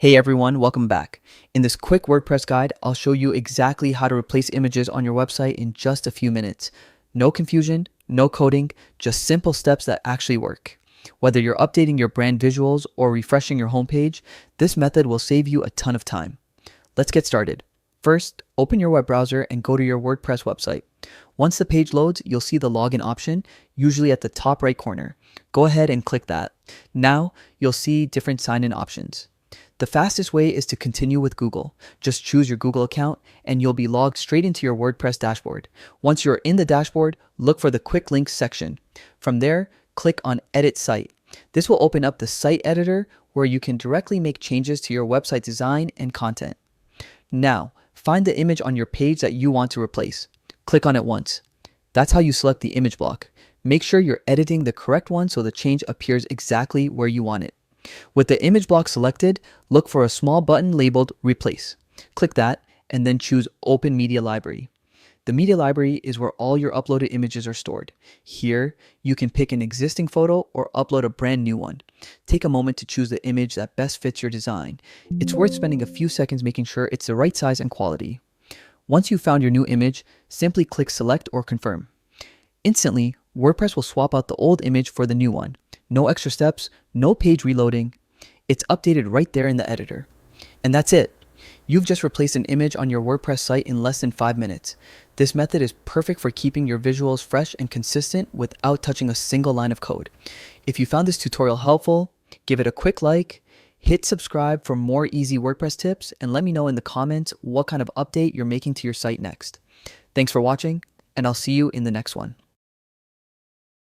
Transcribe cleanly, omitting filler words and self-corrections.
Hey everyone, welcome back. In this quick WordPress guide, I'll show you exactly how to replace images on your website in just a few minutes. No confusion, no coding, just simple steps that actually work. Whether you're updating your brand visuals or refreshing your homepage, this method will save you a ton of time. Let's get started. First, open your web browser and go to your WordPress website. Once the page loads, you'll see the login option, usually at the top right corner. Go ahead and click that. Now, you'll see different sign-in options. The fastest way is to continue with Google. Just choose your Google account and you'll be logged straight into your WordPress dashboard. Once you're in the dashboard, look for the quick links section. From there, click on Edit Site. This will open up the site editor where you can directly make changes to your website design and content. Now, find the image on your page that you want to replace. Click on it once. That's how you select the image block. Make sure you're editing the correct one so the change appears exactly where you want it. With the image block selected, look for a small button labeled Replace. Click that and then choose Open Media Library. The media library is where all your uploaded images are stored. Here, you can pick an existing photo or upload a brand new one. Take a moment to choose the image that best fits your design. It's worth spending a few seconds making sure it's the right size and quality. Once you've found your new image, simply click Select or Confirm. Instantly, WordPress will swap out the old image for the new one. No extra steps, no page reloading. It's updated right there in the editor. And that's it. You've just replaced an image on your WordPress site in less than 5 minutes. This method is perfect for keeping your visuals fresh and consistent without touching a single line of code. If you found this tutorial helpful, give it a quick like, hit subscribe for more easy WordPress tips, and let me know in the comments what kind of update you're making to your site next. Thanks for watching, and I'll see you in the next one.